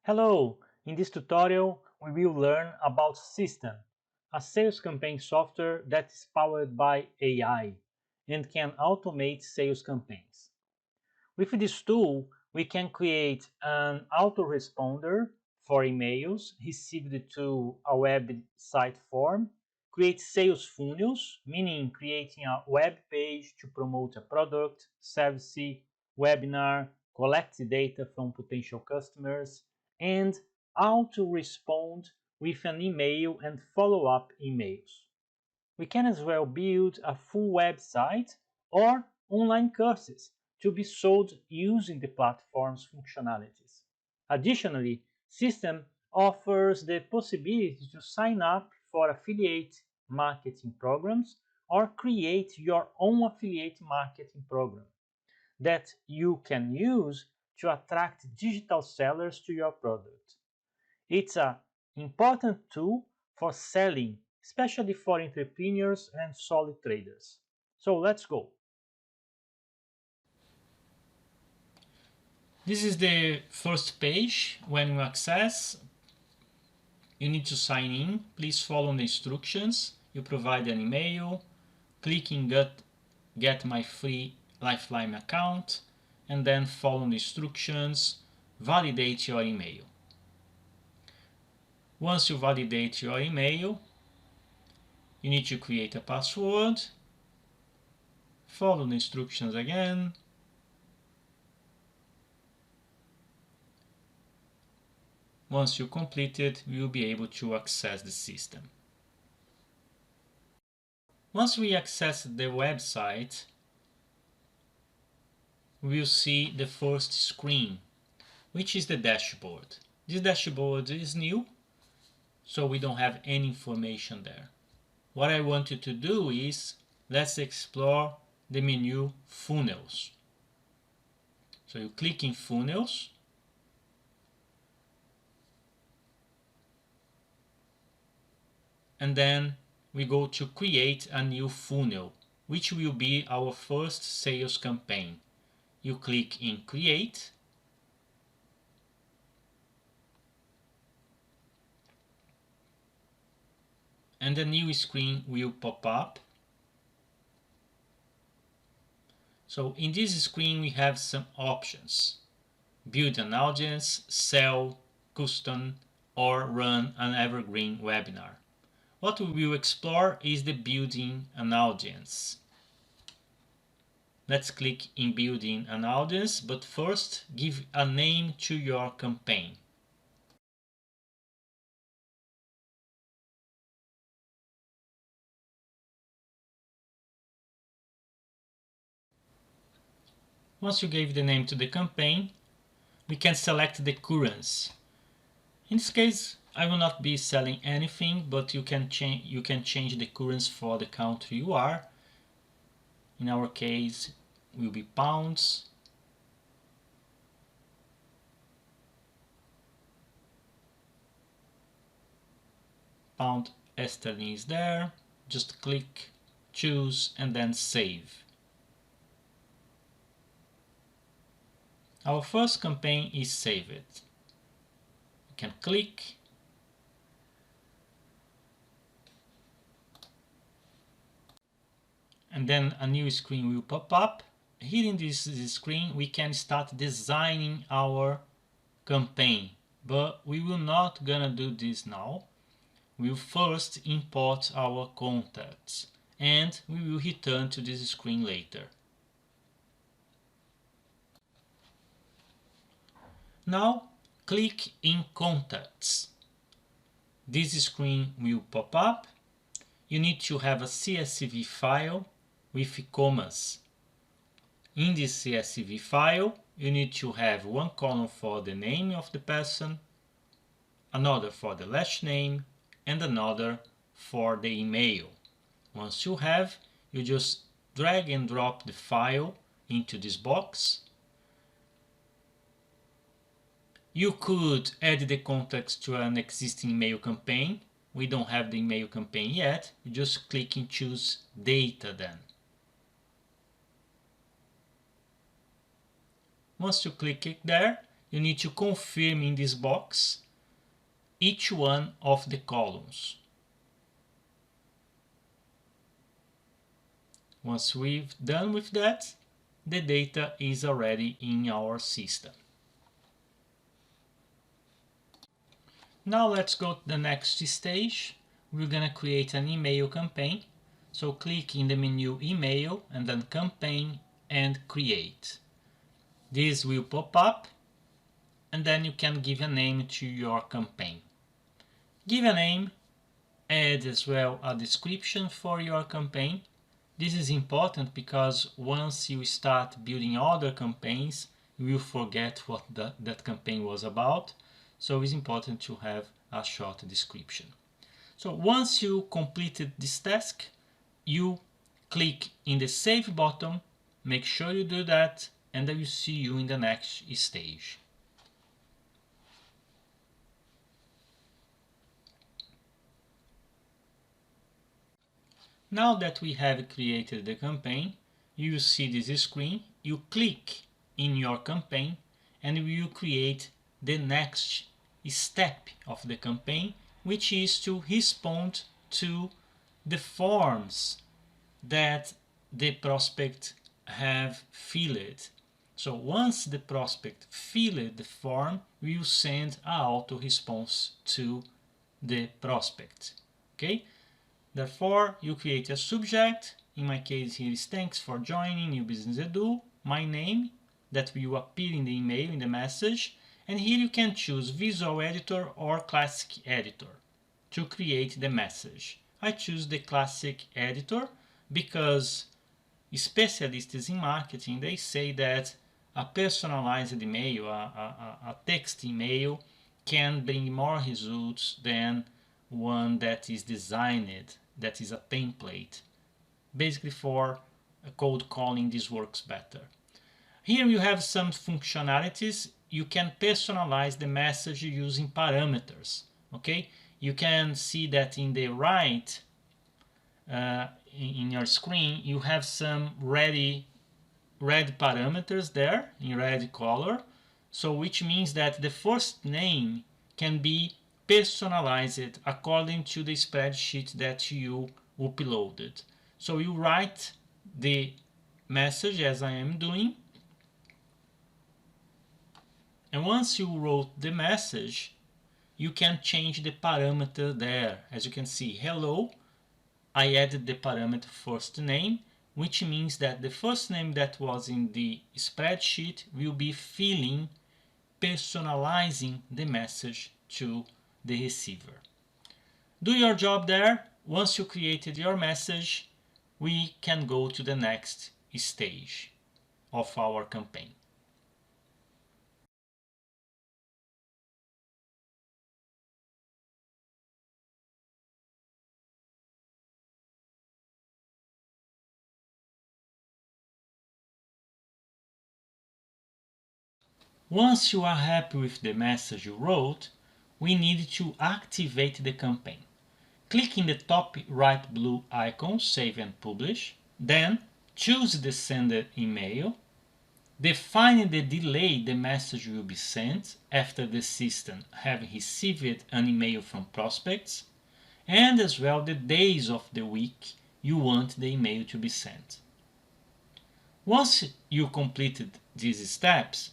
Hello! In this tutorial, we will learn about System, a sales campaign software that is powered by AI and can automate sales campaigns. With this tool, we can create an autoresponder for emails received to a website form, create sales funnels, meaning creating a web page to promote a product, service, webinar, collect data from potential customers, and auto-respond with an email and follow-up emails. We can as well build a full website or online courses to be sold using the platform's functionalities. Additionally, System offers the possibility to sign up for affiliate marketing programs or create your own affiliate marketing program that you can use to attract digital sellers to your product. It's an important tool for selling, especially for entrepreneurs and solid traders. So let's go. This is the first page. When you access, you need to sign in. Please follow the instructions. You provide an email, clicking get my free Lifeline account, and then follow the instructions, validate your email. Once you validate your email, you need to create a password, follow the instructions again, once you complete it, you will be able to access the system. Once we access the website, we will see the first screen, which is the dashboard. This dashboard is new, so we don't have any information there. What I want you to do is, let's explore the menu Funnels. So you click in Funnels, and then we go to create a new funnel, which will be our first sales campaign. You click in Create, and a new screen will pop up. So in this screen we have some options: build an audience, sell, custom, or run an evergreen webinar. What we will explore is the building an audience. Let's click in building an audience, but first give a name to your campaign. Once you gave the name to the campaign, we can select the currency. In this case, I will not be selling anything, but you can change the currency for the country you are. In our case, will be pounds. Pound sterling is there. Just click, choose, and then save. Our first campaign is saved. You can click, and then a new screen will pop up. Here in this screen we can start designing our campaign, but we will not gonna do this now. We'll first import our contacts, and we will return to this screen later. Now click in Contacts. This screen will pop up. You need to have a CSV file with commas. In this CSV file, you need to have one column for the name of the person, another for the last name, and another for the email. Once you have, you just drag and drop the file into this box. You could add the context to an existing email campaign. we don't have the email campaign yet, you just click and choose data then. Once you click it there, you need to confirm in this box each one of the columns. Once we've done with that, the data is already in our system. Now let's go to the next stage. We're going to create an email campaign. So click in the menu Email and then Campaign and Create. This will pop up and then you can give a name to your campaign. Give a name, add as well a description for your campaign. This is important because once you start building other campaigns, you will forget what that campaign was about. So it's important to have a short description. So once you completed this task, you click in the Save button, make sure you do that, and I will see you in the next stage. Now that we have created the campaign, you will see this screen. You click in your campaign and we will create the next step of the campaign, which is to respond to the forms that the prospect have filled. So once the prospect filled the form, we will send an auto response to the prospect. Okay? Therefore, you create a subject. In my case here is thanks for joining New Business Edu. My name that will appear in the email, in the message. And here you can choose Visual Editor or Classic Editor to create the message. I choose the Classic Editor because specialists in marketing, they say that a personalized email, a text email can bring more results than one that is designed, that is a template. Basically for cold calling, this works better. Here you have some functionalities. You can personalize the message using parameters. Okay, you can see that in the right in your screen you have some red parameters there in red color. So which means that the first name can be personalized according to the spreadsheet that you uploaded. So you write the message as I am doing. And once you wrote the message, you can change the parameter there. As you can see, hello, I added the parameter first name, which means that the first name that was in the spreadsheet will be filling, personalizing the message to the receiver. Do your job there. Once you created your message, we can go to the next stage of our campaign. Once you are happy with the message you wrote, we need to activate the campaign. Click in the top right blue icon, Save and Publish. Then choose the sender email. Define the delay the message will be sent after the system have received an email from prospects, and as well the days of the week you want the email to be sent. Once you completed these steps,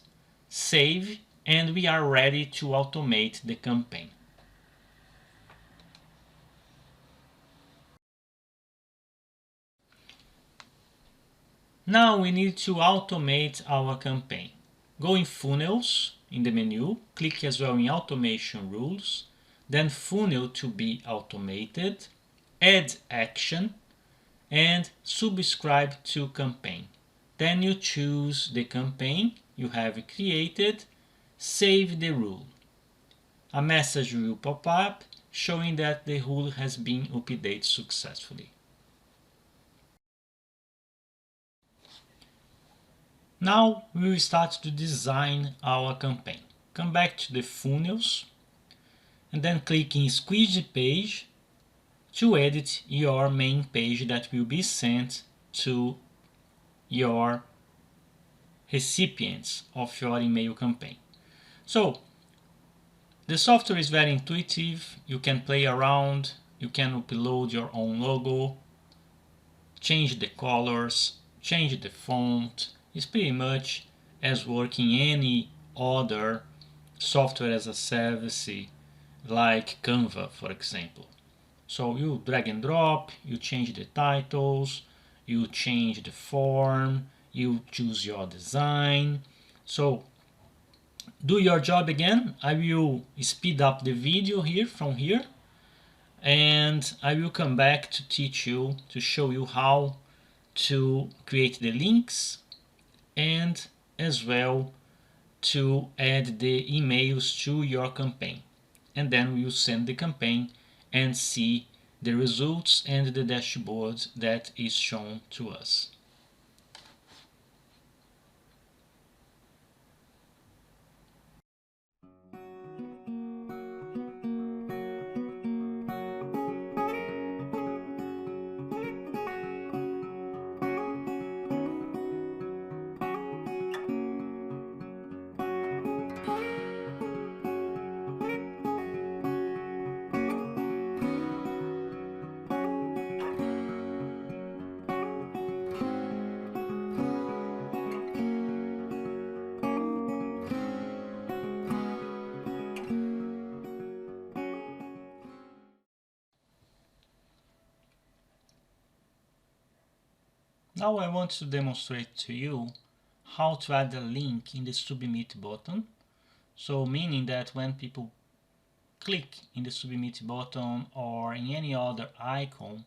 save and we are ready to automate the campaign. Now we need to automate our campaign. Go in Funnels in the menu, click as well in Automation Rules, then Funnel to be automated, add action, and subscribe to campaign. Then you choose the campaign you have created, save the rule. A message will pop up showing that the rule has been updated successfully. Now we will start to design our campaign. Come back to the funnels and then click in Squeeze Page to edit your main page that will be sent to your recipients of your email campaign. So the software is very intuitive. You can play around, you can upload your own logo, change the colors, change the font. It's pretty much as working any other software as a service like Canva, for example. So you drag and drop, you change the titles, you change the form, you choose your design. So do your job again. I will speed up the video here from here, and I will come back to teach you, to show you how to create the links and as well to add the emails to your campaign. And then we will send the campaign and see the results and the dashboard that is shown to us. Now I want to demonstrate to you how to add a link in the submit button. So meaning that when people click in the submit button or in any other icon,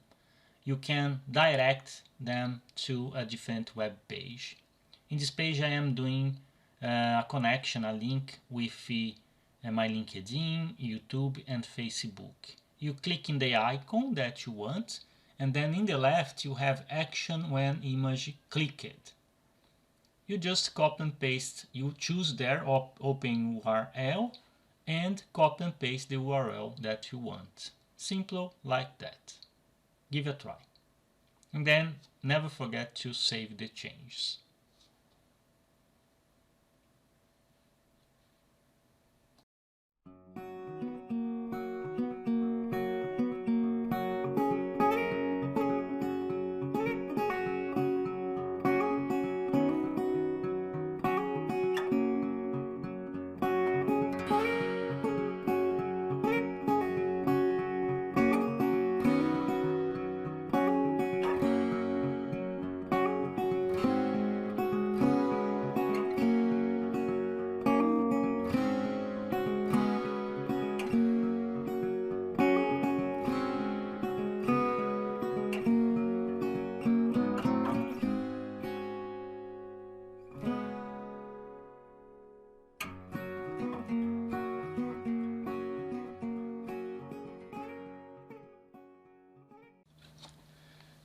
you can direct them to a different web page. In this page I am doing a connection, a link with my LinkedIn, YouTube and Facebook. You click in the icon that you want, and then in the left you have action when image clicked. You just copy and paste, you choose there open URL and copy and paste the URL that you want. Simple like that. Give it a try. And then never forget to save the changes.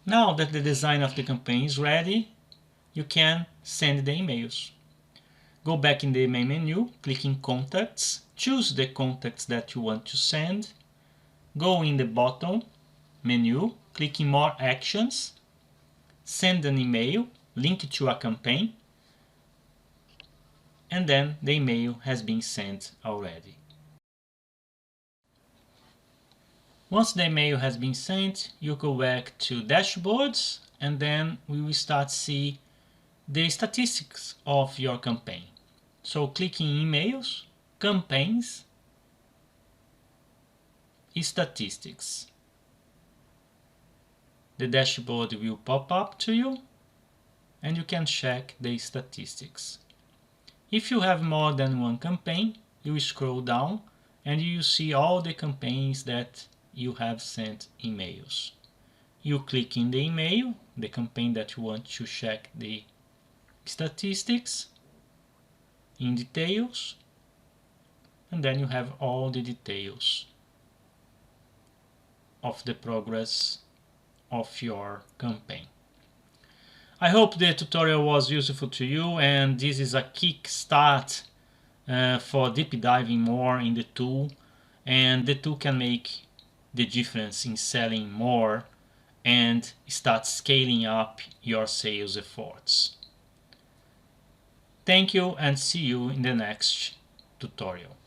Now that the design of the campaign is ready, you can send the emails. Go back in the main menu, click in Contacts, choose the contacts that you want to send, go in the bottom menu, click in More Actions, send an email, link it to a campaign, and then the email has been sent already. Once the email has been sent, you go back to dashboards, and then we will start to see the statistics of your campaign. So clicking emails, campaigns, statistics. The dashboard will pop up to you and you can check the statistics. If you have more than one campaign, you scroll down and you see all the campaigns that you have sent emails. You click in the email, the campaign that you want to check the statistics, in details, and then you have all the details of the progress of your campaign. I hope the tutorial was useful to you, and this is a kick start for deep diving more in the tool, and the tool can make the difference in selling more and start scaling up your sales efforts. Thank you and see you in the next tutorial.